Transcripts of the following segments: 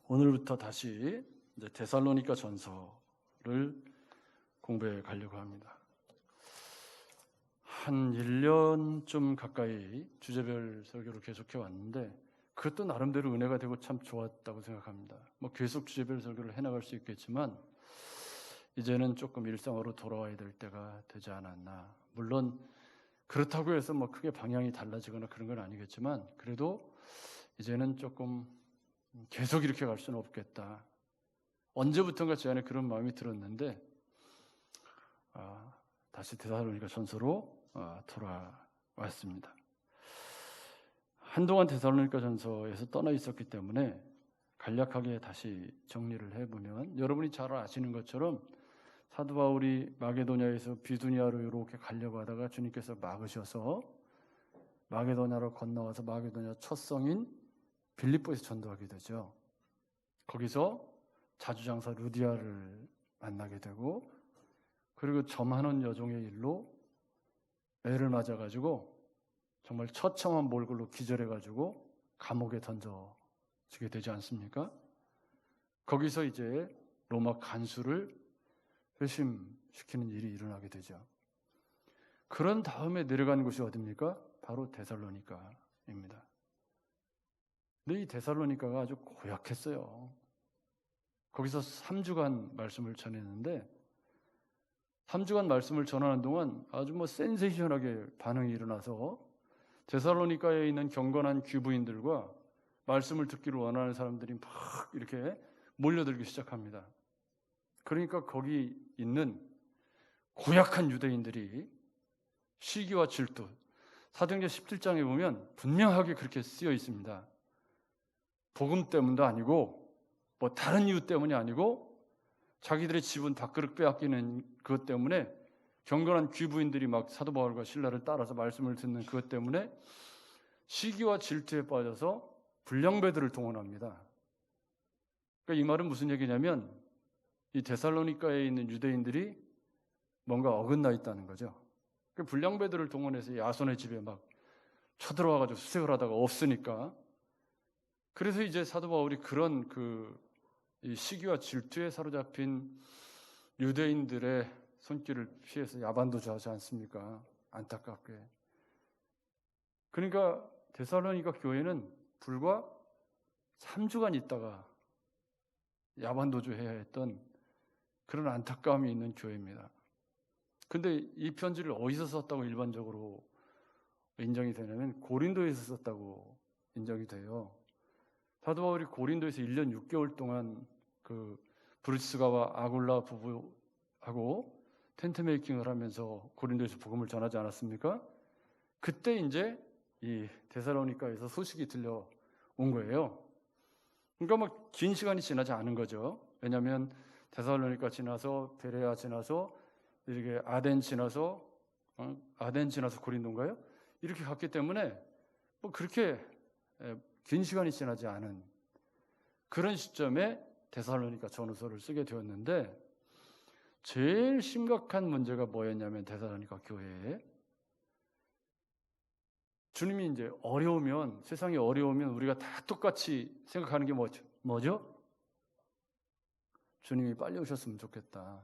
오늘부터 다시 이제 데살로니가 전서를 공부해 가려고 합니다. 한 1년쯤 가까이 주제별 설교를 계속해 왔는데 그것도 나름대로 은혜가 되고 참 좋았다고 생각합니다. 계속 주제별 설교를 해나갈 수 있겠지만 이제는 조금 일상으로 돌아와야 될 때가 되지 않았나. 물론 그렇다고 해서 크게 방향이 달라지거나 그런 건 아니겠지만 그래도 이제는 조금 계속 이렇게 갈 수는 없겠다. 언제부턴가 제 안에 그런 마음이 들었는데 다시 데살로니가 전서로 돌아왔습니다. 한동안 데살로니가 전서에서 떠나 있었기 때문에 간략하게 다시 정리를 해보면 여러분이 잘 아시는 것처럼 사도 바울이 마게도냐에서 비두니아로 이렇게 가려고 하다가 주님께서 막으셔서 마게도냐로 건너와서 마게도냐 첫 성인 빌립보에서 전도하게 되죠. 거기서 자주장사 루디아를 만나게 되고 그리고 점하는 여종의 일로 애를 맞아가지고 정말 처참한 몰골로 기절해가지고 감옥에 던져지게 되지 않습니까? 거기서 이제 로마 간수를 회심시키는 일이 일어나게 되죠. 그런 다음에 내려간 곳이 어디입니까? 바로 데살로니가입니다. 근데 이 데살로니가가 아주 고약했어요. 거기서 3주간 말씀을 전했는데 3주간 말씀을 전하는 동안 아주 센세이션하게 반응이 일어나서 데살로니가에 있는 경건한 귀부인들과 말씀을 듣기를 원하는 사람들이 막 이렇게 몰려들기 시작합니다. 그러니까 거기 있는 고약한 유대인들이 시기와 질투, 사도행전 17장에 보면 분명하게 그렇게 쓰여 있습니다. 복음 때문도 아니고 다른 이유 때문이 아니고 자기들의 지분 밥그릇 빼앗기는 그것 때문에 경건한 귀부인들이 막 사도 바울과 실라를 따라서 말씀을 듣는 그것 때문에 시기와 질투에 빠져서 불량배들을 동원합니다. 그러니까 이 말은 무슨 얘기냐면 이 데살로니가에 있는 유대인들이 뭔가 어긋나 있다는 거죠. 그 불량배들을 동원해서 야손의 집에 막 쳐들어와가지고 수색을 하다가 없으니까 그래서 이제 사도 바울이 그런 이 시기와 질투에 사로잡힌 유대인들의 손길을 피해서 야반도주 하지 않습니까? 안타깝게. 그러니까 데살로니가 교회는 불과 3주간 있다가 야반도주 해야 했던 그런 안타까움이 있는 교회입니다. 근데 이 편지를 어디서 썼다고 일반적으로 인정이 되냐면 고린도에서 썼다고 인정이 돼요. 사도 바울이 고린도에서 1년 6개월 동안 브리스가와 아굴라 부부하고 텐트 메이킹을 하면서 고린도에서 복음을 전하지 않았습니까? 그때 이제 이 데살로니가에서 소식이 들려온 거예요. 그러니까 긴 시간이 지나지 않은 거죠. 왜냐하면 데살로니가 지나서 베레아 지나서 이렇게 아덴 지나서 고린도인가요? 이렇게 갔기 때문에 그렇게 긴 시간이 지나지 않은 그런 시점에 데살로니가 전후서를 쓰게 되었는데 제일 심각한 문제가 뭐였냐면 데살로니가 교회에 주님이 이제 어려우면 세상이 어려우면 우리가 다 똑같이 생각하는 게 뭐죠? 주님이 빨리 오셨으면 좋겠다.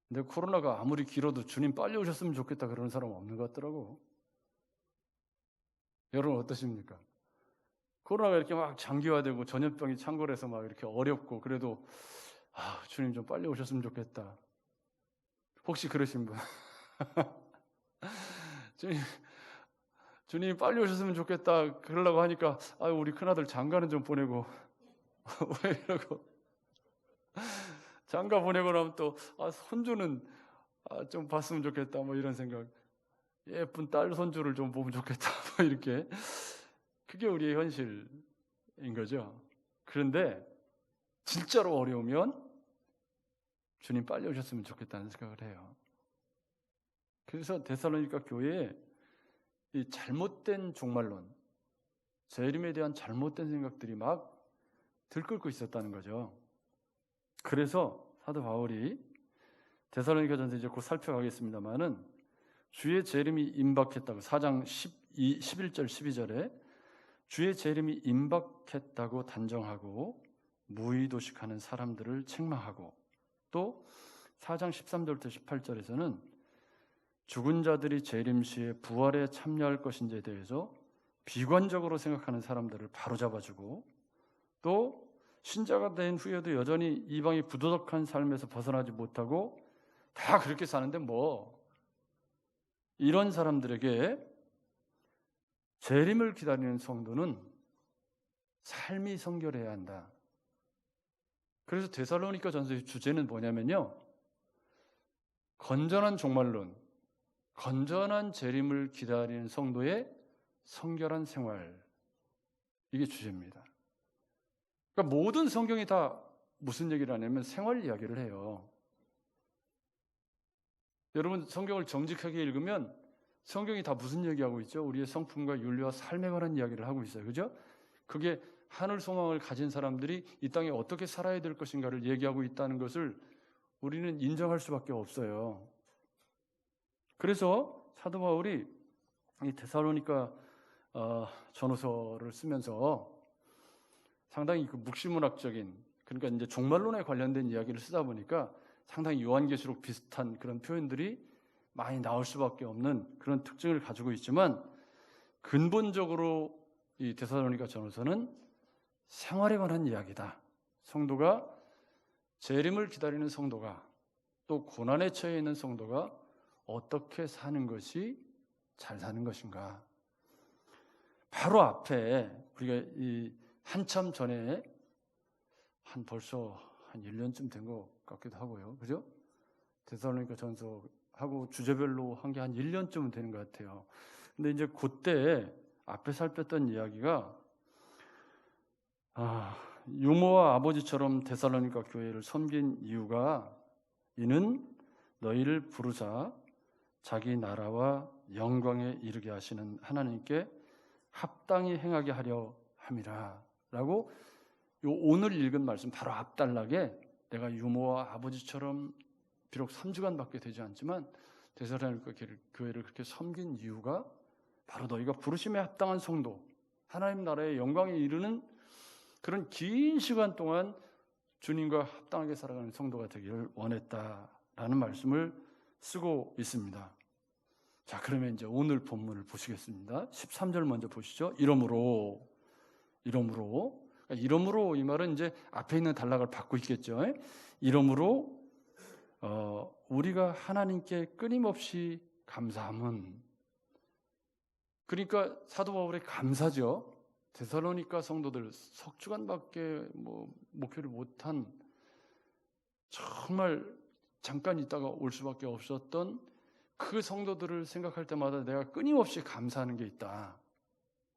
근데 코로나가 아무리 길어도 주님 빨리 오셨으면 좋겠다 그러는 사람 없는 것 같더라고. 여러분 어떠십니까? 코로나가 이렇게 막 장기화되고 전염병이 창궐해서 막 이렇게 어렵고 그래도 주님 좀 빨리 오셨으면 좋겠다. 혹시 그러신 분? 주님 빨리 오셨으면 좋겠다 그러려고 하니까 우리 큰아들 장가는 좀 보내고 왜 이러고 장가 보내고 나면 또 손주는 좀 봤으면 좋겠다 이런 생각. 예쁜 딸 손주를 좀 보면 좋겠다 이렇게. 그게 우리의 현실인 거죠. 그런데 진짜로 어려우면 주님 빨리 오셨으면 좋겠다는 생각을 해요. 그래서 데살로니가 교회에 이 잘못된 종말론, 재림에 대한 잘못된 생각들이 막 들끓고 있었다는 거죠. 그래서 사도 바울이 데살로니가 전서 이제 곧 살펴가겠습니다만은 주의 재림이 임박했다고 4장 11절 12절에 주의 재림이 임박했다고 단정하고 무의도식하는 사람들을 책망하고, 또 4장 13절부터 18절에서는 죽은 자들이 재림 시에 부활에 참여할 것인지에 대해서 비관적으로 생각하는 사람들을 바로잡아주고, 또 신자가 된 후에도 여전히 이방의 부도덕한 삶에서 벗어나지 못하고 다 그렇게 사는데 뭐, 이런 사람들에게 재림을 기다리는 성도는 삶이 성결해야 한다. 그래서 데살로니가 전서의 주제는 뭐냐면요, 건전한 종말론, 건전한 재림을 기다리는 성도의 성결한 생활, 이게 주제입니다. 그러니까 모든 성경이 다 무슨 얘기를 하냐면 생활 이야기를 해요. 여러분 성경을 정직하게 읽으면 성경이 다 무슨 얘기하고 있죠? 우리의 성품과 윤리와 삶에 관한 이야기를 하고 있어요. 그죠? 그게 하늘 소망을 가진 사람들이 이 땅에 어떻게 살아야 될 것인가를 얘기하고 있다는 것을 우리는 인정할 수밖에 없어요. 그래서 사도 바울이 이 데살로니가 전후서를 쓰면서 상당히 그 묵시문학적인, 그러니까 이제 종말론에 관련된 이야기를 쓰다 보니까 상당히 요한계시록 비슷한 그런 표현들이 많이 나올 수밖에 없는 그런 특징을 가지고 있지만, 근본적으로 이 데살로니가 전후서는 생활에 관한 이야기다. 성도가, 재림을 기다리는 성도가, 또 고난에 처해 있는 성도가 어떻게 사는 것이 잘 사는 것인가. 바로 앞에 우리가 이 한참 전에 벌써 한 1년쯤 된 것 같기도 하고요. 그죠? 데살로니가 전서하고 주제별로 한 게 한 1년쯤은 되는 것 같아요. 근데 이제 그때 앞에 살폈던 이야기가 유모와 아버지처럼 데살로니가 교회를 섬긴 이유가, 이는 너희를 부르사 자기 나라와 영광에 이르게 하시는 하나님께 합당히 행하게 하려 함이라 라고, 요 오늘 읽은 말씀 바로 앞단락에 내가 유모와 아버지처럼 비록 3주간밖에 되지 않지만 데살로니가 교회를 그렇게 섬긴 이유가 바로 너희가 부르심에 합당한 성도, 하나님 나라의 영광에 이르는 그런 긴 시간 동안 주님과 합당하게 살아가는 성도가 되기를 원했다라는 말씀을 쓰고 있습니다. 자, 그러면 이제 오늘 본문을 보시겠습니다. 13절 먼저 보시죠. 이러므로 이 말은 이제 앞에 있는 단락을 받고 있겠죠. 이러므로 우리가 하나님께 끊임없이 감사함은, 그러니까 사도 바울의 감사죠. 데살로니가 성도들 석주간밖에 목회를 못한, 정말 잠깐 있다가 올 수밖에 없었던 그 성도들을 생각할 때마다 내가 끊임없이 감사하는 게 있다.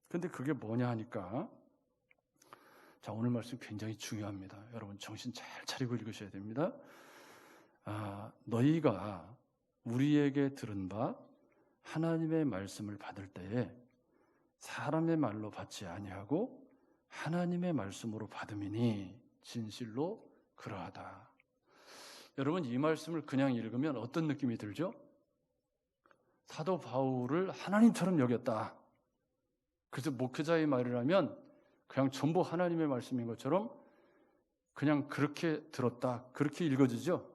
근데 그게 뭐냐 하니까, 자, 오늘 말씀 굉장히 중요합니다. 여러분 정신 잘 차리고 읽으셔야 됩니다. 너희가 우리에게 들은 바 하나님의 말씀을 받을 때에 사람의 말로 받지 아니하고 하나님의 말씀으로 받음이니 진실로 그러하다. 여러분 이 말씀을 그냥 읽으면 어떤 느낌이 들죠? 사도 바울을 하나님처럼 여겼다. 그래서 목회자의 말이라면 그냥 전부 하나님의 말씀인 것처럼 그냥 그렇게 들었다, 그렇게 읽어지죠?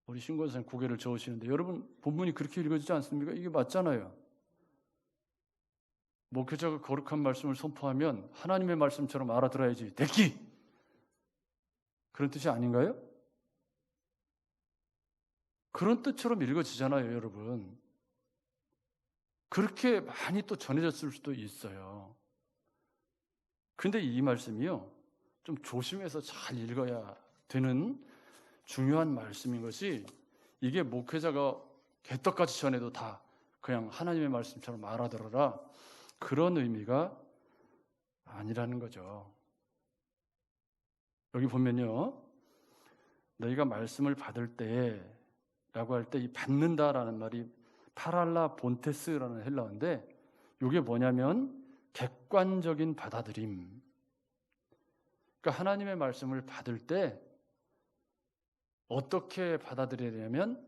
우리 신권 선생님 고개를 저으시는데 여러분 본문이 그렇게 읽어지지 않습니까? 이게 맞잖아요. 목회자가 거룩한 말씀을 선포하면 하나님의 말씀처럼 알아들어야지, 됐기! 그런 뜻이 아닌가요? 그런 뜻처럼 읽어지잖아요, 여러분. 그렇게 많이 또 전해졌을 수도 있어요. 근데 이 말씀이요, 좀 조심해서 잘 읽어야 되는 중요한 말씀인 것이, 이게 목회자가 개떡같이 전해도 다 그냥 하나님의 말씀처럼 알아들어라, 그런 의미가 아니라는 거죠. 여기 보면요, 너희가 말씀을 받을 때 라고 할 때 이 받는다라는 말이 파랄라 본테스라는 헬라어인데, 이게 뭐냐면 객관적인 받아들임. 그러니까 하나님의 말씀을 받을 때 어떻게 받아들여야 되냐면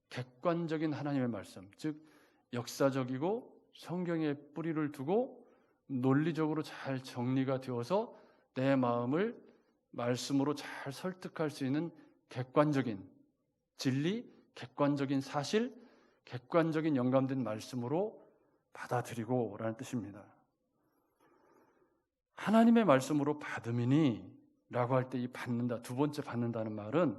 객관적인 하나님의 말씀, 즉 역사적이고 성경에 뿌리를 두고 논리적으로 잘 정리가 되어서 내 마음을 말씀으로 잘 설득할 수 있는 객관적인 진리, 객관적인 사실, 객관적인 영감된 말씀으로 받아들이고 라는 뜻입니다. 하나님의 말씀으로 받음이니 라고 할 때 이 받는다, 두 번째 받는다는 말은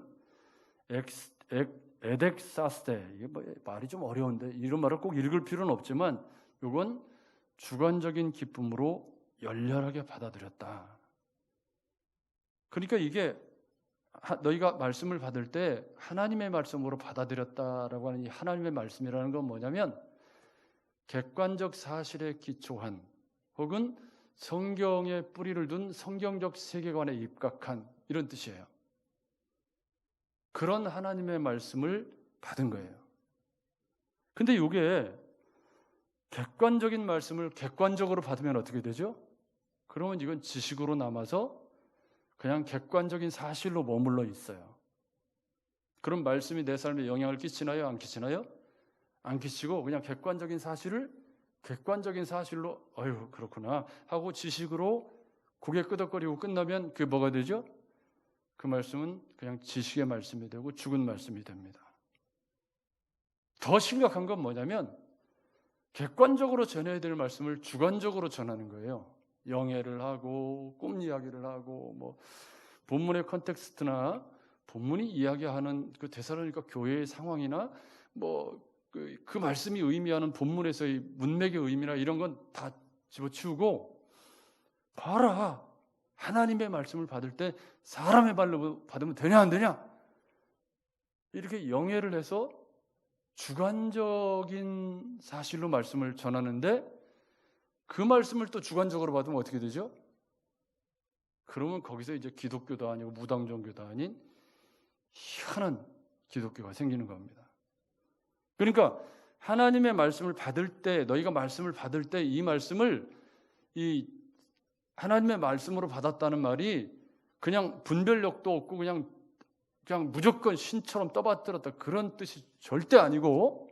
에덱사스테, 이게 뭐 말이 좀 어려운데 이런 말을 꼭 읽을 필요는 없지만 이건 주관적인 기쁨으로 열렬하게 받아들였다. 그러니까 이게 너희가 말씀을 받을 때 하나님의 말씀으로 받아들였다라고 하는 이 하나님의 말씀이라는 건 뭐냐면 객관적 사실에 기초한 혹은 성경에 뿌리를 둔 성경적 세계관에 입각한 이런 뜻이에요. 그런 하나님의 말씀을 받은 거예요. 근데 이게 객관적인 말씀을 객관적으로 받으면 어떻게 되죠? 그러면 이건 지식으로 남아서 그냥 객관적인 사실로 머물러 있어요. 그럼 말씀이 내 삶에 영향을 끼치나요? 안 끼치나요? 안 끼치고 그냥 객관적인 사실을 객관적인 사실로 어휴 그렇구나 하고 지식으로 고개 끄덕거리고 끝나면 그게 뭐가 되죠? 그 말씀은 그냥 지식의 말씀이 되고 죽은 말씀이 됩니다. 더 심각한 건 뭐냐면 객관적으로 전해야 될 말씀을 주관적으로 전하는 거예요. 영예를 하고 꿈 이야기를 하고 뭐 본문의 컨텍스트나 본문이 이야기하는 그 데살로니가 교회의 상황이나 뭐 그 말씀이 의미하는 본문에서의 문맥의 의미나 이런 건 다 집어치우고 봐라 하나님의 말씀을 받을 때 사람의 말로 받으면 되냐 안 되냐 이렇게 영예를 해서 주관적인 사실로 말씀을 전하는데 그 말씀을 또 주관적으로 받으면 어떻게 되죠? 그러면 거기서 이제 기독교도 아니고 무당종교도 아닌 희한한 기독교가 생기는 겁니다. 그러니까 하나님의 말씀을 받을 때 너희가 말씀을 받을 때 이 말씀을 이 하나님의 말씀으로 받았다는 말이 그냥 분별력도 없고 그냥 무조건 신처럼 떠받들었다 그런 뜻이 절대 아니고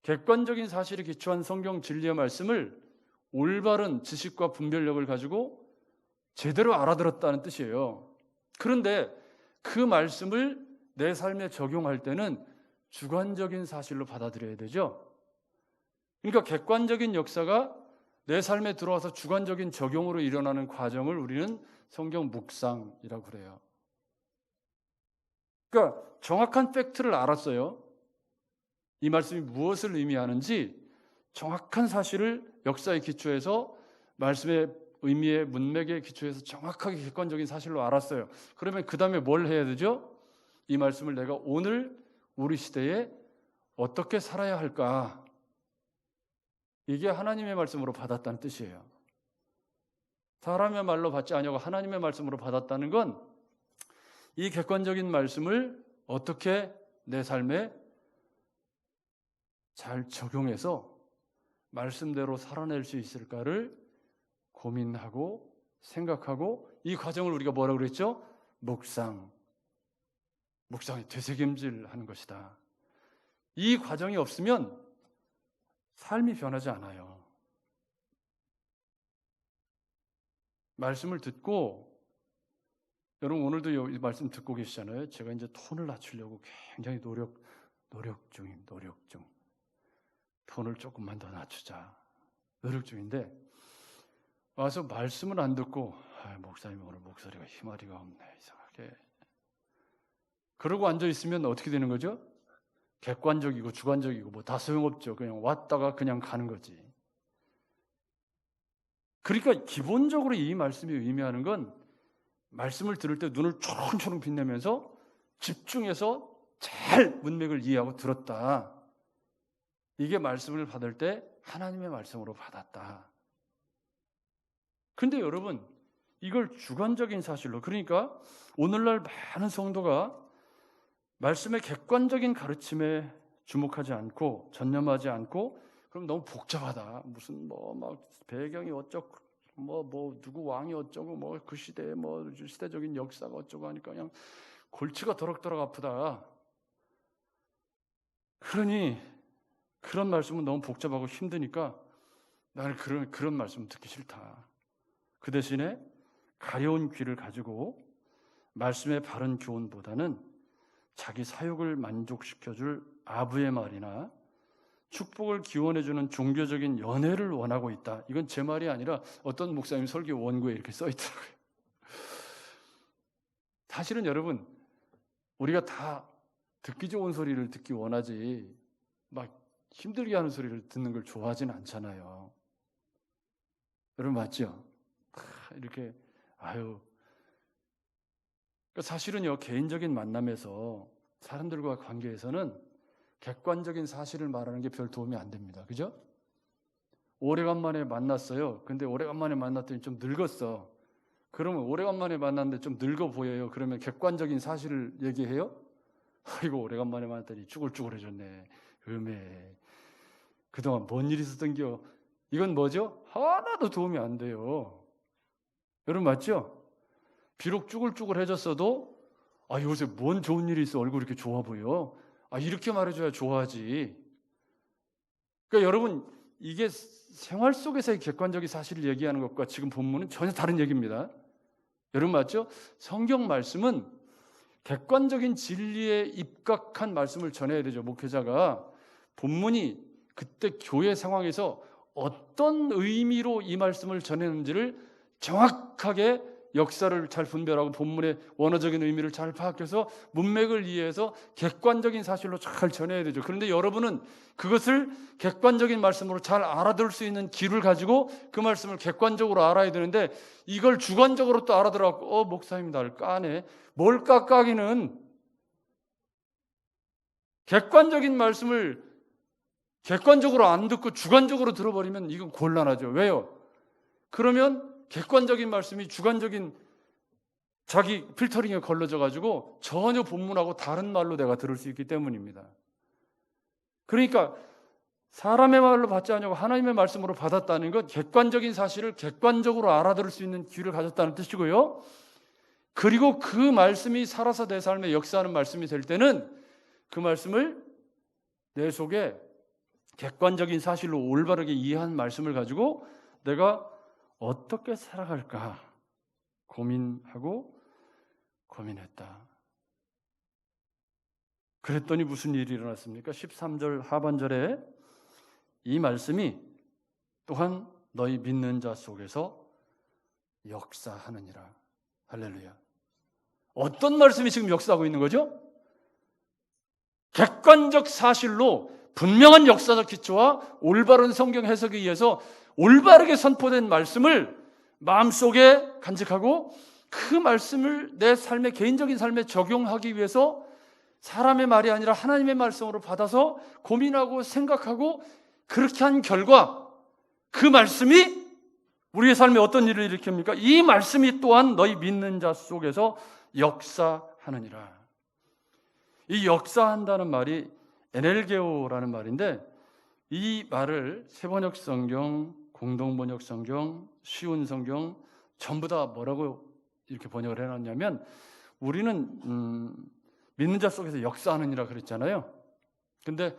객관적인 사실에 기초한 성경 진리의 말씀을 올바른 지식과 분별력을 가지고 제대로 알아들었다는 뜻이에요. 그런데 그 말씀을 내 삶에 적용할 때는 주관적인 사실로 받아들여야 되죠. 그러니까 객관적인 역사가 내 삶에 들어와서 주관적인 적용으로 일어나는 과정을 우리는 성경 묵상이라고 그래요. 그러니까 정확한 팩트를 알았어요. 이 말씀이 무엇을 의미하는지 정확한 사실을 역사의 기초에서 말씀의 의미의 문맥의 기초에서 정확하게 객관적인 사실로 알았어요. 그러면 그 다음에 뭘 해야 되죠? 이 말씀을 내가 오늘 우리 시대에 어떻게 살아야 할까? 이게 하나님의 말씀으로 받았다는 뜻이에요. 사람의 말로 받지 아니하고 하나님의 말씀으로 받았다는 건 이 객관적인 말씀을 어떻게 내 삶에 잘 적용해서 말씀대로 살아낼 수 있을까를 고민하고 생각하고 이 과정을 우리가 뭐라고 그랬죠? 묵상이 되새김질하는 것이다. 이 과정이 없으면 삶이 변하지 않아요. 말씀을 듣고 여러분 오늘도 이 말씀 듣고 계시잖아요. 제가 이제 톤을 낮추려고 굉장히 노력 중. 톤을 조금만 더 낮추자. 노력 중인데 와서 말씀을 안 듣고 목사님 오늘 목소리가 희마리가 없네 이상하게 그러고 앉아 있으면 어떻게 되는 거죠? 객관적이고 주관적이고 뭐 다 소용없죠. 그냥 왔다가 그냥 가는 거지. 그러니까 기본적으로 이 말씀이 의미하는 건 말씀을 들을 때 눈을 초롱초롱 빛내면서 집중해서 잘 문맥을 이해하고 들었다. 이게 말씀을 받을 때 하나님의 말씀으로 받았다. 근데 여러분 이걸 주관적인 사실로 그러니까 오늘날 많은 성도가 말씀의 객관적인 가르침에 주목하지 않고 전념하지 않고 그럼 너무 복잡하다. 무슨 뭐 막 배경이 어쩌고 뭐 누구 왕이 어쩌고 뭐 그 시대에 뭐 시대적인 역사가 어쩌고 하니까 그냥 골치가 더럭더럭 아프다. 그러니 그런 말씀은 너무 복잡하고 힘드니까 나는 그런 말씀 듣기 싫다. 그 대신에 가려운 귀를 가지고 말씀의 바른 교훈보다는 자기 사욕을 만족시켜줄 아부의 말이나 축복을 기원해주는 종교적인 연애를 원하고 있다. 이건 제 말이 아니라 어떤 목사님 설교 원고에 이렇게 써 있더라고요. 사실은 여러분, 우리가 다 듣기 좋은 소리를 듣기 원하지 막 힘들게 하는 소리를 듣는 걸 좋아하지는 않잖아요. 여러분 맞죠? 이렇게 사실은요, 개인적인 만남에서 사람들과 관계에서는 객관적인 사실을 말하는 게 별 도움이 안 됩니다. 그죠? 오래간만에 만났어요. 근데 오래간만에 만났더니 좀 늙었어. 그러면 오래간만에 만났는데 좀 늙어 보여요. 그러면 객관적인 사실을 얘기해요? 아이고, 오래간만에 만났더니 쭈글쭈글해졌네. 음해. 그동안 뭔 일이 있었던겨? 이건 뭐죠? 하나도 도움이 안 돼요. 여러분 맞죠? 비록 쭈글쭈글해졌어도 요새 뭔 좋은 일이 있어? 얼굴이 이렇게 좋아 보여? 이렇게 말해줘야 좋아하지. 그러니까 여러분, 이게 생활 속에서의 객관적인 사실을 얘기하는 것과 지금 본문은 전혀 다른 얘기입니다. 여러분 맞죠? 성경 말씀은 객관적인 진리에 입각한 말씀을 전해야 되죠. 목회자가 본문이 그때 교회 상황에서 어떤 의미로 이 말씀을 전했는지를 정확하게 역사를 잘 분별하고 본문의 원어적인 의미를 잘 파악해서 문맥을 이해해서 객관적인 사실로 잘 전해야 되죠. 그런데 여러분은 그것을 객관적인 말씀으로 잘 알아들을 수 있는 귀를 가지고 그 말씀을 객관적으로 알아야 되는데 이걸 주관적으로 또 알아들어갖고 목사님 나를 까네. 뭘 까기는 객관적인 말씀을 객관적으로 안 듣고 주관적으로 들어버리면 이건 곤란하죠. 왜요? 그러면 객관적인 말씀이 주관적인 자기 필터링에 걸러져 가지고 전혀 본문하고 다른 말로 내가 들을 수 있기 때문입니다. 그러니까 사람의 말로 받지 않냐고 하나님의 말씀으로 받았다는 건 객관적인 사실을 객관적으로 알아들을 수 있는 귀를 가졌다는 뜻이고요. 그리고 그 말씀이 살아서 내 삶에 역사하는 말씀이 될 때는 그 말씀을 내 속에 객관적인 사실로 올바르게 이해한 말씀을 가지고 내가 어떻게 살아갈까 고민했다. 그랬더니 무슨 일이 일어났습니까? 13절 하반절에 이 말씀이 또한 너희 믿는 자 속에서 역사하느니라. 할렐루야. 어떤 말씀이 지금 역사하고 있는 거죠? 객관적 사실로 분명한 역사적 기초와 올바른 성경 해석에 의해서 올바르게 선포된 말씀을 마음속에 간직하고 그 말씀을 내 삶의 개인적인 삶에 적용하기 위해서 사람의 말이 아니라 하나님의 말씀으로 받아서 고민하고 생각하고 그렇게 한 결과 그 말씀이 우리의 삶에 어떤 일을 일으킵니까? 이 말씀이 또한 너희 믿는 자 속에서 역사하느니라. 이 역사한다는 말이 에넬게오라는 말인데 이 말을 세번역 성경, 공동번역 성경, 쉬운 성경 전부 다 뭐라고 이렇게 번역을 해놨냐면 우리는 믿는 자 속에서 역사하느니라 그랬잖아요. 근데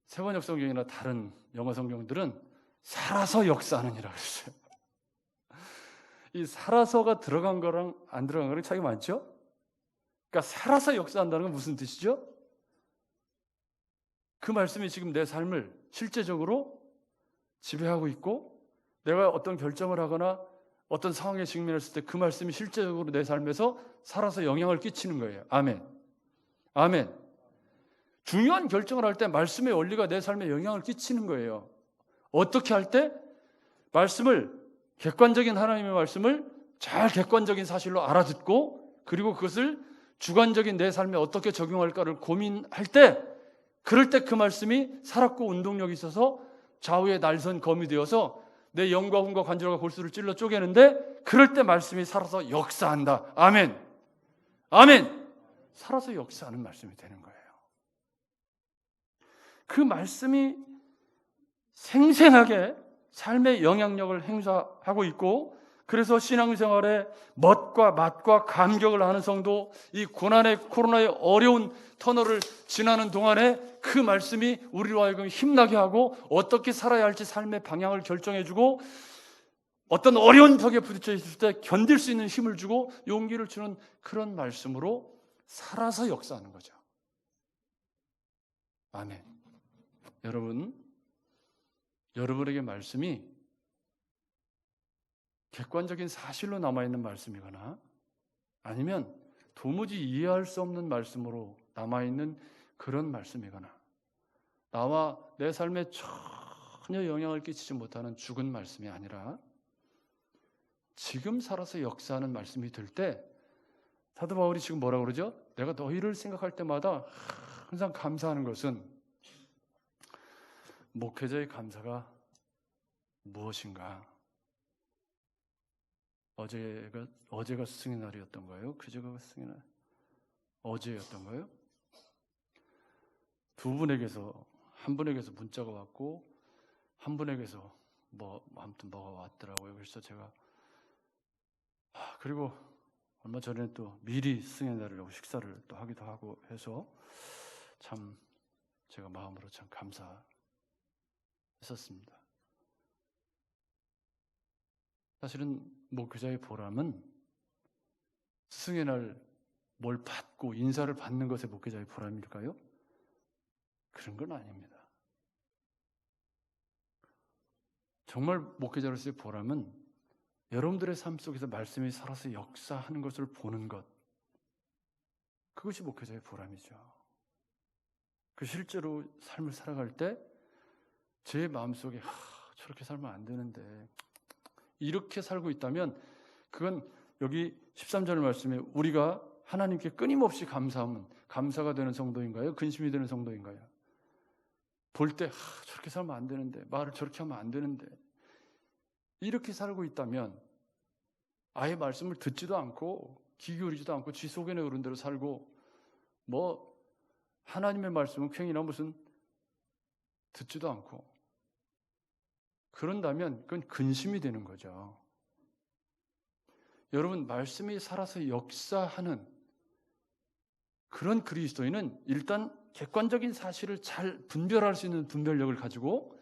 세번역 성경이나 다른 영어 성경들은 살아서 역사하느니라 그랬어요. 이 살아서가 들어간 거랑 안 들어간 거랑 차이가 많죠? 그러니까 살아서 역사한다는 건 무슨 뜻이죠? 그 말씀이 지금 내 삶을 실제적으로 지배하고 있고 내가 어떤 결정을 하거나 어떤 상황에 직면했을 때 그 말씀이 실제적으로 내 삶에서 살아서 영향을 끼치는 거예요. 아멘. 아멘. 중요한 결정을 할 때 말씀의 원리가 내 삶에 영향을 끼치는 거예요. 어떻게 할 때? 말씀을 객관적인 하나님의 말씀을 잘 객관적인 사실로 알아듣고 그리고 그것을 주관적인 내 삶에 어떻게 적용할까를 고민할 때 그럴 때 그 말씀이 살았고 운동력이 있어서 좌우의 날선 검이 되어서 내 영과 혼과 관절과 골수를 찔러 쪼개는데 그럴 때 말씀이 살아서 역사한다. 아멘. 아멘. 살아서 역사하는 말씀이 되는 거예요. 그 말씀이 생생하게 삶의 영향력을 행사하고 있고 그래서 신앙생활에 멋과 맛과 감격을 하는 성도, 이 고난의 코로나의 어려운 터널을 지나는 동안에 그 말씀이 우리로 하여금 힘나게 하고 어떻게 살아야 할지 삶의 방향을 결정해주고 어떤 어려운 벽에 부딪혀 있을 때 견딜 수 있는 힘을 주고 용기를 주는 그런 말씀으로 살아서 역사하는 거죠. 아멘. 여러분에게 말씀이 객관적인 사실로 남아있는 말씀이거나 아니면 도무지 이해할 수 없는 말씀으로 남아있는 그런 말씀이거나 나와 내 삶에 전혀 영향을 끼치지 못하는 죽은 말씀이 아니라 지금 살아서 역사하는 말씀이 될 때 사도 바울이 지금 뭐라고 그러죠? 내가 너희를 생각할 때마다 항상 감사하는 것은 목회자의 감사가 무엇인가? 어제가 스승의 날이었던가요? 그제가 스승의 날? 어제였던가요? 두 분에게서 한 분에게서 문자가 왔고 한 분에게서 아무튼 뭐가 왔더라고요. 그래서 제가 그리고 얼마 전에 또 미리 스승의 날이라고 식사를 또 하기도 하고 해서 참 제가 마음으로 참 감사했었습니다. 사실은 목회자의 보람은 스승의 날 뭘 받고 인사를 받는 것에 목회자의 보람일까요? 그런 건 아닙니다. 정말 목회자로서의 보람은 여러분들의 삶 속에서 말씀이 살아서 역사하는 것을 보는 것, 그것이 목회자의 보람이죠. 그 실제로 삶을 살아갈 때 제 마음속에 저렇게 살면 안 되는데 이렇게 살고 있다면 그건 여기 13절 말씀에 우리가 하나님께 끊임없이 감사하면 감사가 되는 성도인가요? 근심이 되는 성도인가요? 볼 때 저렇게 살면 안 되는데 말을 저렇게 하면 안 되는데 이렇게 살고 있다면 아예 말씀을 듣지도 않고 귀 기울이지도 않고 쥐 속에 오른 대로 살고 하나님의 말씀은 퀭이나 무슨 듣지도 않고 그런다면 그건 근심이 되는 거죠. 여러분, 말씀이 살아서 역사하는 그런 그리스도인은 일단 객관적인 사실을 잘 분별할 수 있는 분별력을 가지고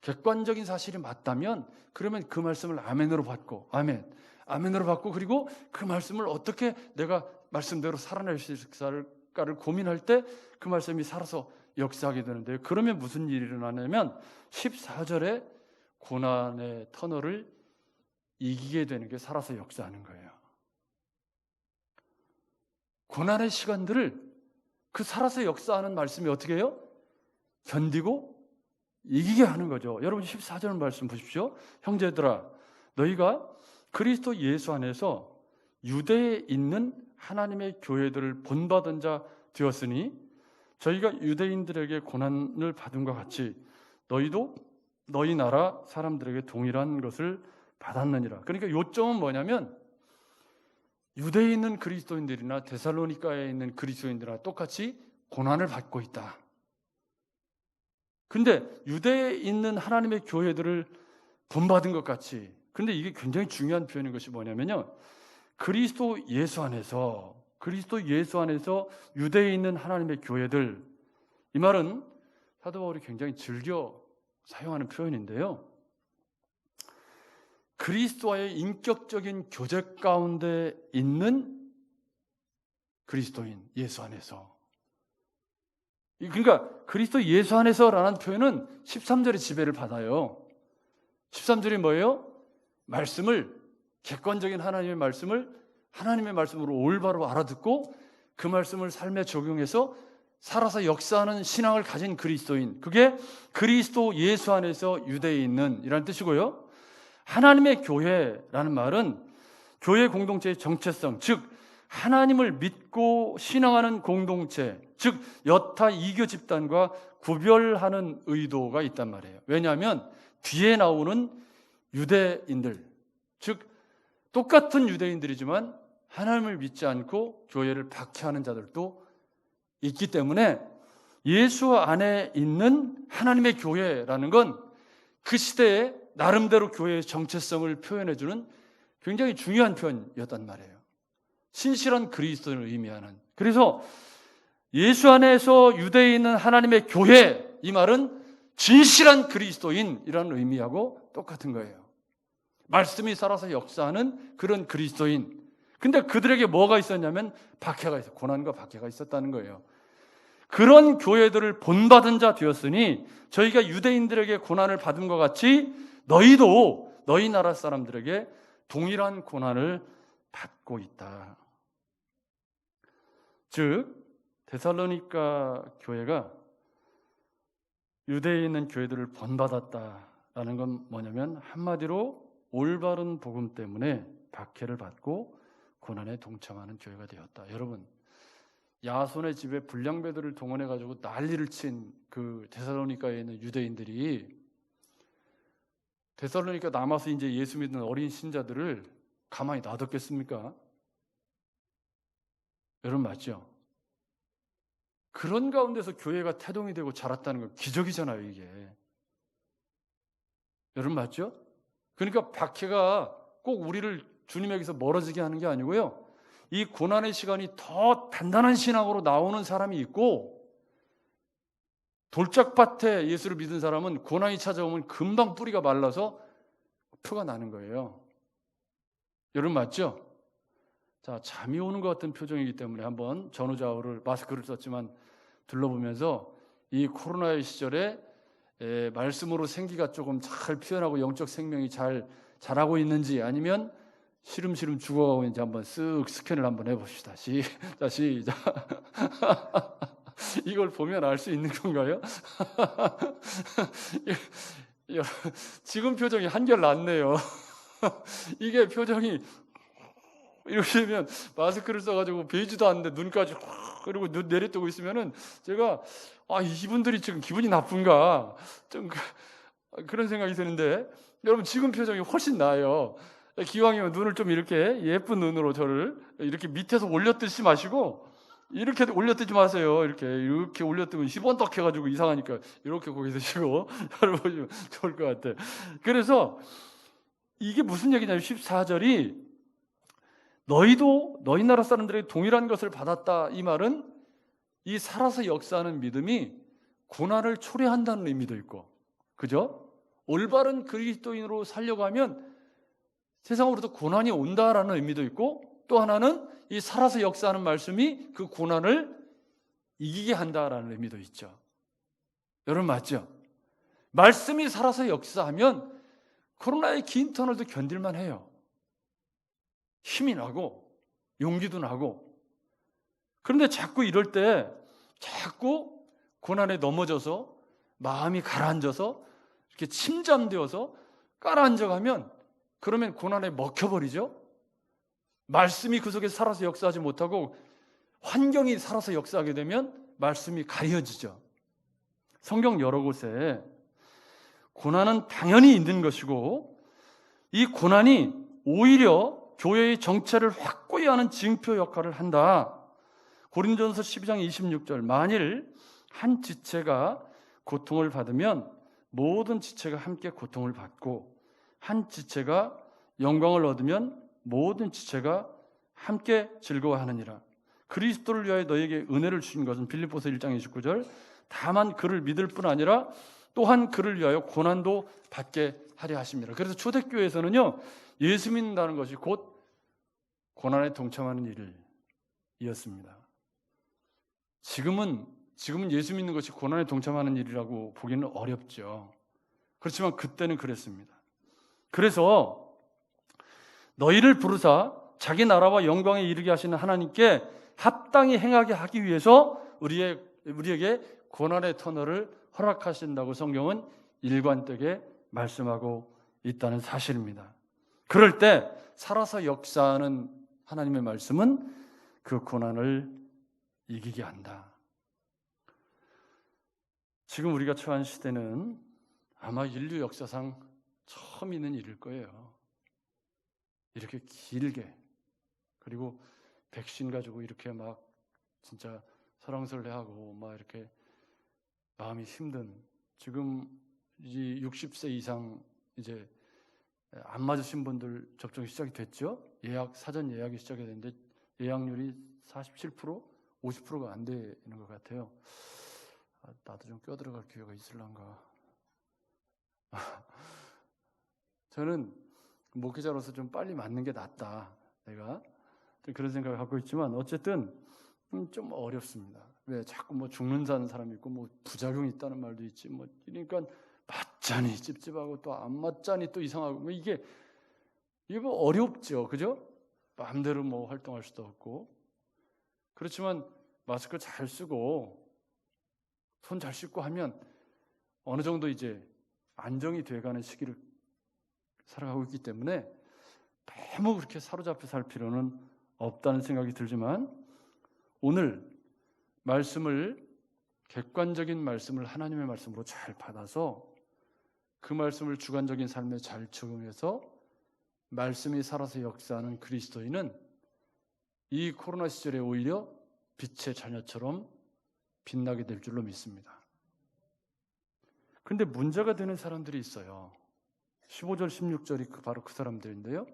객관적인 사실이 맞다면 그러면 그 말씀을 아멘으로 받고 아멘으로 받고 그리고 그 말씀을 어떻게 내가 말씀대로 살아낼 수 있을까를 고민할 때 그 말씀이 살아서 역사하게 되는데요. 그러면 무슨 일이 일어나냐면 14절에 고난의 터널을 이기게 되는 게 살아서 역사하는 거예요. 고난의 시간들을 그 살아서 역사하는 말씀이 어떻게 해요? 견디고 이기게 하는 거죠. 여러분 14절 말씀 보십시오. 형제들아 너희가 그리스도 예수 안에서 유대에 있는 하나님의 교회들을 본받은 자 되었으니 저희가 유대인들에게 고난을 받은 것 같이 너희도 너희 나라 사람들에게 동일한 것을 받았느니라. 그러니까 요점은 뭐냐면 유대에 있는 그리스도인들이나 데살로니가에 있는 그리스도인들과 똑같이 고난을 받고 있다. 근데 유대에 있는 하나님의 교회들을 본받은 것 같이, 근데 이게 굉장히 중요한 표현인 것이 뭐냐면요, 그리스도 예수 안에서 유대에 있는 하나님의 교회들, 이 말은 사도 바울이 굉장히 즐겨 사용하는 표현인데요, 그리스도와의 인격적인 교제 가운데 있는 그리스도인 예수 안에서, 그러니까 그리스도 예수 안에서라는 표현은 13절의 지배를 받아요. 13절이 뭐예요? 말씀을, 객관적인 하나님의 말씀으로 올바로 알아듣고 그 말씀을 삶에 적용해서 살아서 역사하는 신앙을 가진 그리스도인, 그게 그리스도 예수 안에서 유대에 있는 이라는 뜻이고요. 하나님의 교회라는 말은 교회 공동체의 정체성, 즉 하나님을 믿고 신앙하는 공동체, 즉 여타 이교 집단과 구별하는 의도가 있단 말이에요. 왜냐하면 뒤에 나오는 유대인들, 즉 똑같은 유대인들이지만 하나님을 믿지 않고 교회를 박해하는 자들도 있기 때문에 예수 안에 있는 하나님의 교회라는 건 그 시대에 나름대로 교회의 정체성을 표현해주는 굉장히 중요한 표현이었단 말이에요. 신실한 그리스도인을 의미하는. 그래서 예수 안에서 유대에 있는 하나님의 교회, 이 말은 진실한 그리스도인이라는 의미하고 똑같은 거예요. 말씀이 살아서 역사하는 그런 그리스도인. 근데 그들에게 뭐가 있었냐면 박해가 있었어요. 고난과 박해가 있었다는 거예요. 그런 교회들을 본받은 자 되었으니 저희가 유대인들에게 고난을 받은 것 같이 너희도 너희 나라 사람들에게 동일한 고난을 받고 있다. 즉 데살로니가 교회가 유대에 있는 교회들을 본받았다라는 건 뭐냐면 한마디로 올바른 복음 때문에 박해를 받고 고난에 동참하는 교회가 되었다. 여러분, 야손의 집에 불량배들을 동원해가지고 난리를 친 그 데살로니가에 있는 유대인들이 데살로니가 남아서 이제 예수 믿는 어린 신자들을 가만히 놔뒀겠습니까? 여러분 맞죠? 그런 가운데서 교회가 태동이 되고 자랐다는 건 기적이잖아요, 이게. 여러분 맞죠? 그러니까 박해가 꼭 우리를 주님에게서 멀어지게 하는 게 아니고요. 이 고난의 시간이 더 단단한 신앙으로 나오는 사람이 있고 돌짝밭에 예수를 믿은 사람은 고난이 찾아오면 금방 뿌리가 말라서 표가 나는 거예요. 여러분 맞죠? 자, 잠이 오는 것 같은 표정이기 때문에 한번 전후좌우를 마스크를 썼지만 둘러보면서 이 코로나의 시절에 말씀으로 생기가 조금 잘 피어나고 영적 생명이 잘 자라고 있는지 아니면 시름시름 죽어가고 있는지 한번 쓱 스캔을 한번 해봅시다. 시작. 이걸 보면 알 수 있는 건가요? 지금 표정이 한결 낫네요. 이게 표정이 이렇게 되면 마스크를 써가지고 베이지도 않는데 눈까지 그리고 눈 내리뜨고 있으면은 제가 이분들이 지금 기분이 나쁜가 좀 그런 생각이 드는데 여러분 지금 표정이 훨씬 나아요. 기왕이면 눈을 좀 이렇게 예쁜 눈으로 저를 이렇게 밑에서 올려뜨지 마시고 이렇게 올려뜨지 마세요. 이렇게 올려뜨면 희번덕해가지고 이상하니까 이렇게 고개 드시고 여러분 좋을 것 같아. 그래서 이게 무슨 얘기냐면 14절이 너희도 너희 나라 사람들에게 동일한 것을 받았다. 이 말은 이 살아서 역사하는 믿음이 고난을 초래한다는 의미도 있고, 그죠? 올바른 그리스도인으로 살려고 하면 세상으로부터 고난이 온다라는 의미도 있고, 또 하나는 이 살아서 역사하는 말씀이 그 고난을 이기게 한다라는 의미도 있죠. 여러분 맞죠? 말씀이 살아서 역사하면 코로나의 긴 터널도 견딜만 해요. 힘이 나고 용기도 나고. 그런데 자꾸 이럴 때 자꾸 고난에 넘어져서 마음이 가라앉아서 이렇게 침잠되어서 깔아앉아가면 그러면 고난에 먹혀버리죠. 말씀이 그 속에 살아서 역사하지 못하고 환경이 살아서 역사하게 되면 말씀이 가려지죠. 성경 여러 곳에 고난은 당연히 있는 것이고 이 고난이 오히려 교회의 정체를 확고히 하는 징표 역할을 한다. 고린도전서 12장 26절 만일 한 지체가 고통을 받으면 모든 지체가 함께 고통을 받고 한 지체가 영광을 얻으면 모든 지체가 함께 즐거워하느니라. 그리스도를 위하여 너에게 은혜를 주신 것은 빌립보서 1장 29절 다만 그를 믿을 뿐 아니라 또한 그를 위하여 고난도 받게 하려 하십니다. 그래서 초대교회에서는요 예수 믿는다는 것이 곧 고난에 동참하는 일이었습니다. 지금은 예수 믿는 것이 고난에 동참하는 일이라고 보기는 어렵죠. 그렇지만 그때는 그랬습니다. 그래서 너희를 부르사 자기 나라와 영광에 이르게 하시는 하나님께 합당히 행하게 하기 위해서 우리에게 고난의 터널을 허락하신다고 성경은 일관되게 말씀하고 있다는 사실입니다. 그럴 때 살아서 역사하는 하나님의 말씀은 그 고난을 이기게 한다. 지금 우리가 처한 시대는 아마 인류 역사상 처음 있는 일일 거예요. 이렇게 길게 그리고 백신 가지고 이렇게 막 진짜 설왕설래하고 막 이렇게 마음이 힘든 지금 이제 60세 이상 이제 안 맞으신 분들 접종이 시작이 됐죠. 사전 예약이 시작이 됐는데 예약률이 47%, 50%가 안 되는 것 같아요. 나도 좀 껴들어갈 기회가 있을란가. 저는 목회자로서 좀 빨리 맞는 게 낫다. 내가 그런 생각을 갖고 있지만 어쨌든 좀 어렵습니다. 왜 자꾸 뭐 죽는다는 사람이 있고 뭐 부작용이 있다는 말도 있지. 뭐 그러니까 맞자니 찝찝하고 또 안 맞자니 또 이상하고 뭐 이게 뭐 어렵죠, 그죠? 마음대로 뭐 활동할 수도 없고. 그렇지만 마스크 잘 쓰고 손 잘 씻고 하면 어느 정도 이제 안정이 돼가는 시기를 살아가고 있기 때문에 너무 그렇게 사로잡혀 살 필요는 없다는 생각이 들지만 오늘 말씀을 객관적인 말씀을 하나님의 말씀으로 잘 받아서 그 말씀을 주관적인 삶에 잘 적용해서 말씀이 살아서 역사하는 그리스도인은 이 코로나 시절에 오히려 빛의 자녀처럼 빛나게 될 줄로 믿습니다. 그런데 문제가 되는 사람들이 있어요. 15절, 16절이 바로 그 사람들인데요.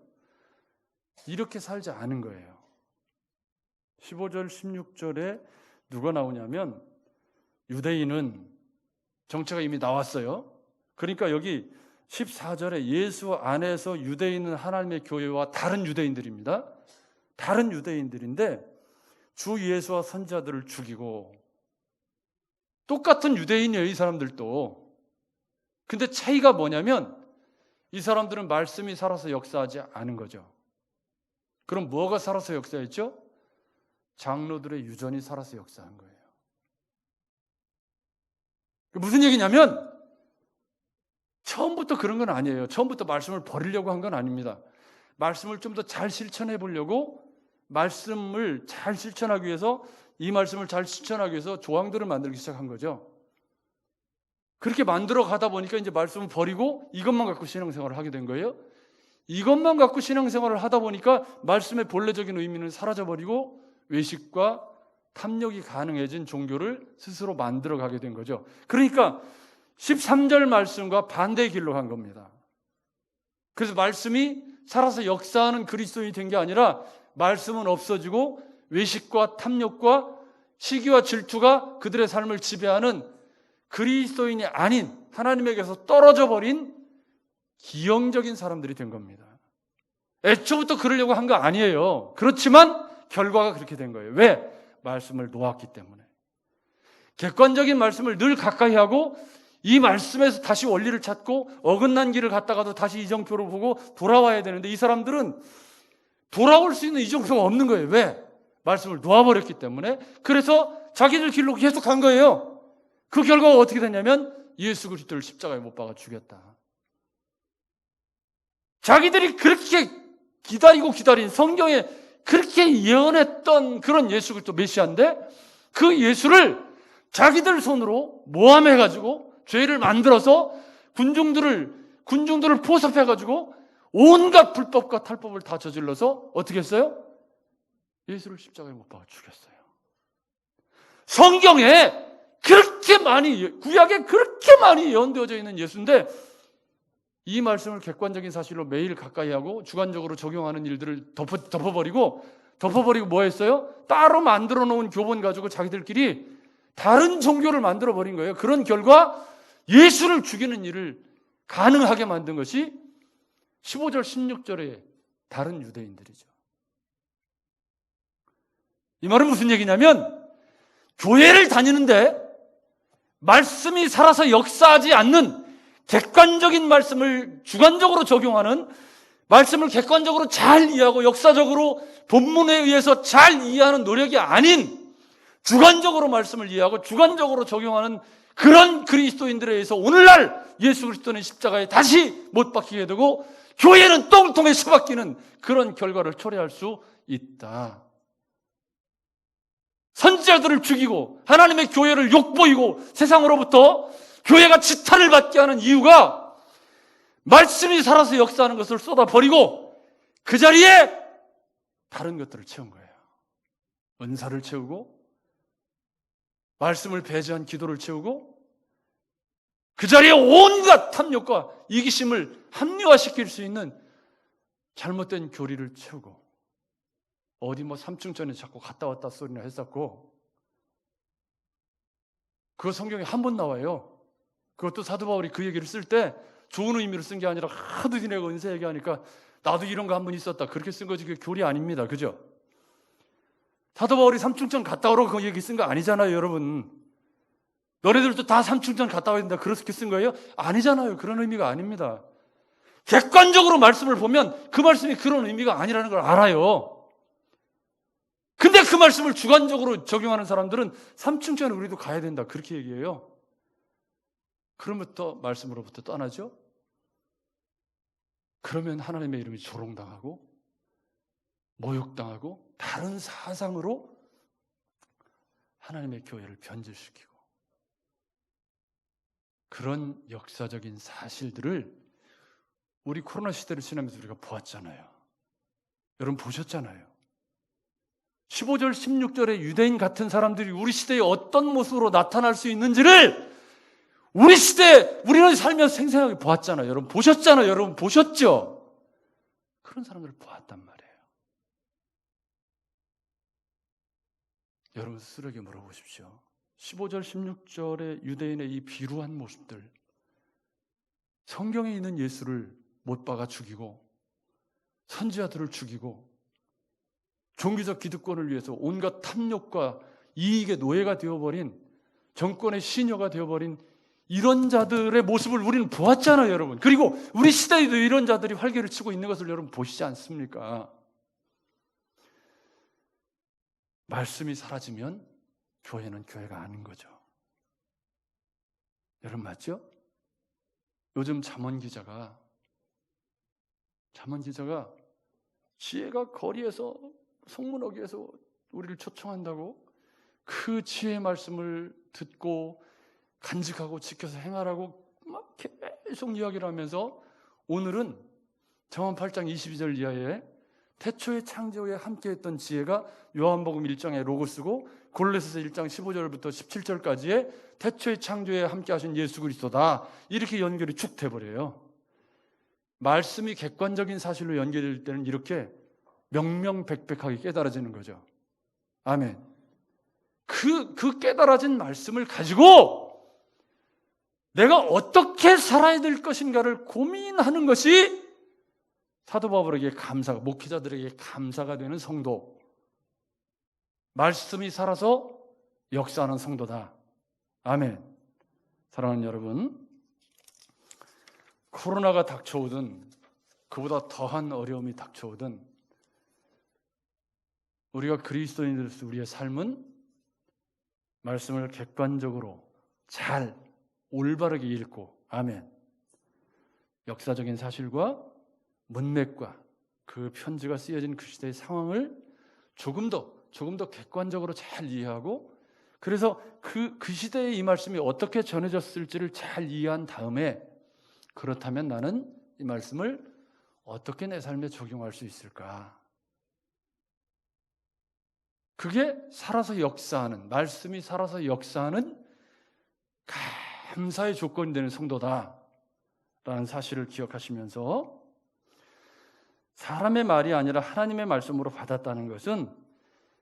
이렇게 살지 않은 거예요. 15절, 16절에 누가 나오냐면 유대인은 정체가 이미 나왔어요. 그러니까 여기 14절에 예수 안에서 유대인은 하나님의 교회와 다른 유대인들입니다. 다른 유대인들인데 주 예수와 선지자들을 죽이고 똑같은 유대인이에요, 이 사람들도. 근데 차이가 뭐냐면 이 사람들은 말씀이 살아서 역사하지 않은 거죠. 그럼 뭐가 살아서 역사했죠? 장로들의 유전이 살아서 역사한 거예요. 무슨 얘기냐면 처음부터 그런 건 아니에요. 처음부터 말씀을 버리려고 한 건 아닙니다. 말씀을 좀 더 잘 실천해 보려고 말씀을 잘 실천하기 위해서 이 말씀을 잘 실천하기 위해서 조항들을 만들기 시작한 거죠. 그렇게 만들어 가다 보니까 이제 말씀을 버리고 이것만 갖고 신앙생활을 하게 된 거예요. 이것만 갖고 신앙생활을 하다 보니까 말씀의 본래적인 의미는 사라져버리고 외식과 탐욕이 가능해진 종교를 스스로 만들어 가게 된 거죠. 그러니까 13절 말씀과 반대의 길로 간 겁니다. 그래서 말씀이 살아서 역사하는 그리스도인이 된 게 아니라 말씀은 없어지고 외식과 탐욕과 시기와 질투가 그들의 삶을 지배하는 그리스도인이 아닌 하나님에게서 떨어져 버린 기형적인 사람들이 된 겁니다. 애초부터 그러려고 한 거 아니에요. 그렇지만 결과가 그렇게 된 거예요. 왜? 말씀을 놓았기 때문에. 객관적인 말씀을 늘 가까이 하고 이 말씀에서 다시 원리를 찾고 어긋난 길을 갔다가도 다시 이정표를 보고 돌아와야 되는데 이 사람들은 돌아올 수 있는 이정표가 없는 거예요. 왜? 말씀을 놓아버렸기 때문에. 그래서 자기들 길로 계속 간 거예요. 그 결과가 어떻게 됐냐면 예수 그리스도를 십자가에 못 박아 죽였다. 자기들이 그렇게 기다린 성경에 그렇게 예언했던 그런 예수 그리스도 메시아인데 그 예수를 자기들 손으로 모함해가지고 죄를 만들어서 군중들을 포섭해가지고 온갖 불법과 탈법을 다 저질러서 어떻게 했어요? 예수를 십자가에 못 박아 죽였어요. 성경에 그렇게 많이, 구약에 그렇게 많이 예언되어져 있는 예수인데 이 말씀을 객관적인 사실로 매일 가까이 하고 주관적으로 적용하는 일들을 덮어버리고 뭐 했어요? 따로 만들어 놓은 교본 가지고 자기들끼리 다른 종교를 만들어 버린 거예요. 그런 결과 예수를 죽이는 일을 가능하게 만든 것이 15절, 16절의 다른 유대인들이죠. 이 말은 무슨 얘기냐면 교회를 다니는데 말씀이 살아서 역사하지 않는 객관적인 말씀을 주관적으로 적용하는 말씀을 객관적으로 잘 이해하고 역사적으로 본문에 의해서 잘 이해하는 노력이 아닌 주관적으로 말씀을 이해하고 주관적으로 적용하는 그런 그리스도인들에 의해서 오늘날 예수 그리스도는 십자가에 다시 못 박히게 되고 교회는 똥통에 처박히는 그런 결과를 초래할 수 있다. 선지자들을 죽이고 하나님의 교회를 욕보이고 세상으로부터 교회가 지탄을 받게 하는 이유가 말씀이 살아서 역사하는 것을 쏟아버리고 그 자리에 다른 것들을 채운 거예요. 은사를 채우고 말씀을 배제한 기도를 채우고 그 자리에 온갖 탐욕과 이기심을 합리화시킬 수 있는 잘못된 교리를 채우고, 어디 뭐 삼층전에 자꾸 갔다 왔다 소리나 했었고, 그거 성경에 한 번 나와요. 그것도 사도 바울이 그 얘기를 쓸 때 좋은 의미로 쓴 게 아니라 하도 지내가 은세 얘기하니까 나도 이런 거 한 번 있었다 그렇게 쓴 거지, 그게 교리 아닙니다. 그죠? 사도 바울이 삼층전 갔다 오라고 그 얘기 쓴 거 아니잖아요, 여러분. 너네들도 다 삼층전 갔다 와야 된다 그렇게 쓴 거예요? 아니잖아요. 그런 의미가 아닙니다. 객관적으로 말씀을 보면 그 말씀이 그런 의미가 아니라는 걸 알아요. 근데 그 말씀을 주관적으로 적용하는 사람들은 삼층전에 우리도 가야 된다 그렇게 얘기해요. 그러면부터 말씀으로부터 떠나죠. 그러면 하나님의 이름이 조롱당하고 모욕당하고 다른 사상으로 하나님의 교회를 변질시키고, 그런 역사적인 사실들을 우리 코로나 시대를 지나면서 우리가 보았잖아요. 여러분 보셨잖아요. 15절 16절에 유대인 같은 사람들이 우리 시대에 어떤 모습으로 나타날 수 있는지를 우리 시대에 우리는 살면서 생생하게 보았잖아요. 여러분 보셨잖아요. 여러분 보셨죠? 그런 사람들을 보았단 말이에요. 여러분 스스로에게 물어보십시오. 15절 16절의 유대인의 이 비루한 모습들, 성경에 있는 예수를 못 박아 죽이고 선지자들을 죽이고 종교적 기득권을 위해서 온갖 탐욕과 이익의 노예가 되어버린, 정권의 시녀가 되어버린 이런 자들의 모습을 우리는 보았잖아요, 여러분. 그리고 우리 시대에도 이런 자들이 활개를 치고 있는 것을 여러분 보시지 않습니까? 말씀이 사라지면 교회는 교회가 아닌 거죠. 여러분 맞죠? 요즘 잠언 기자가 지혜가 거리에서 성문어기에서 우리를 초청한다고 그 지혜의 말씀을 듣고 간직하고 지켜서 행하라고 막 계속 이야기를 하면서, 오늘은 잠언 8장 22절 이하에 태초의 창조에 함께했던 지혜가 요한복음 1장의 로고스고 골로새서 1장 15절부터 17절까지의 태초의 창조에 함께하신 예수 그리스도다, 이렇게 연결이 쭉 돼버려요. 말씀이 객관적인 사실로 연결될 때는 이렇게 명명백백하게 깨달아지는 거죠. 아멘. 그 깨달아진 말씀을 가지고 내가 어떻게 살아야 될 것인가를 고민하는 것이 사도 바울에게 감사가, 목회자들에게 감사가 되는 성도, 말씀이 살아서 역사하는 성도다. 아멘. 사랑하는 여러분, 코로나가 닥쳐오든 그보다 더한 어려움이 닥쳐오든 우리가 그리스도인으로서 우리의 삶은 말씀을 객관적으로 잘 올바르게 읽고, 아멘, 역사적인 사실과 문맥과 그 편지가 쓰여진 그 시대의 상황을 조금 더 객관적으로 잘 이해하고, 그래서 그 시대에 이 말씀이 어떻게 전해졌을지를 잘 이해한 다음에, 그렇다면 나는 이 말씀을 어떻게 내 삶에 적용할 수 있을까? 그게 살아서 역사하는, 말씀이 살아서 역사하는 감사의 조건이 되는 성도다라는 사실을 기억하시면서, 사람의 말이 아니라 하나님의 말씀으로 받았다는 것은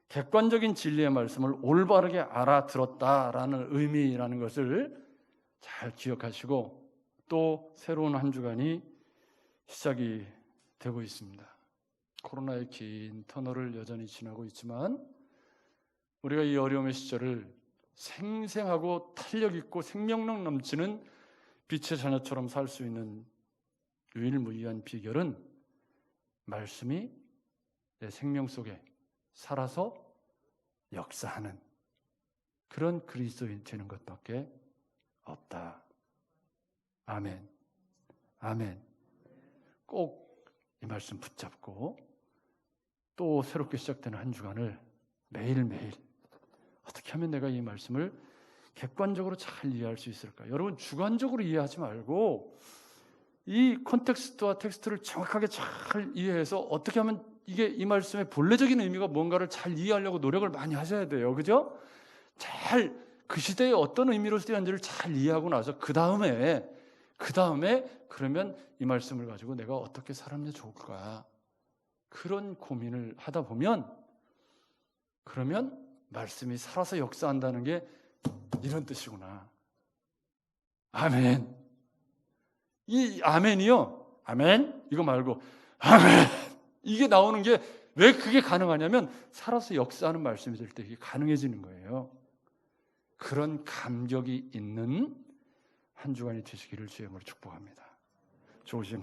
객관적인 진리의 말씀을 올바르게 알아들었다라는 의미라는 것을 잘 기억하시고, 또 새로운 한 주간이 시작이 되고 있습니다. 코로나의 긴 터널을 여전히 지나고 있지만 우리가 이 어려움의 시절을 생생하고 탄력 있고 생명력 넘치는 빛의 자녀처럼 살 수 있는 유일무이한 비결은 말씀이 내 생명 속에 살아서 역사하는 그런 그리스도인 되는 것밖에 없다. 아멘. 아멘. 꼭 이 말씀 붙잡고 또 새롭게 시작되는 한 주간을 매일매일 어떻게 하면 내가 이 말씀을 객관적으로 잘 이해할 수 있을까? 여러분, 주관적으로 이해하지 말고 이 컨텍스트와 텍스트를 정확하게 잘 이해해서 어떻게 하면 이게 이 말씀의 본래적인 의미가 뭔가를 잘 이해하려고 노력을 많이 하셔야 돼요. 그죠? 잘 그 시대에 어떤 의미로 쓰였는지를 잘 이해하고 나서 그 다음에 그러면 이 말씀을 가지고 내가 어떻게 살면 좋을까, 그런 고민을 하다 보면, 그러면 말씀이 살아서 역사한다는 게 이런 뜻이구나. 아멘. 이 아멘이요, 아멘 이거 말고 아멘 이게 나오는 게 왜 그게 가능하냐면 살아서 역사하는 말씀이 될 때 이게 가능해지는 거예요. 그런 감격이 있는 한 주간이 되시기를 주의 이름으로 축복합니다. 좋으신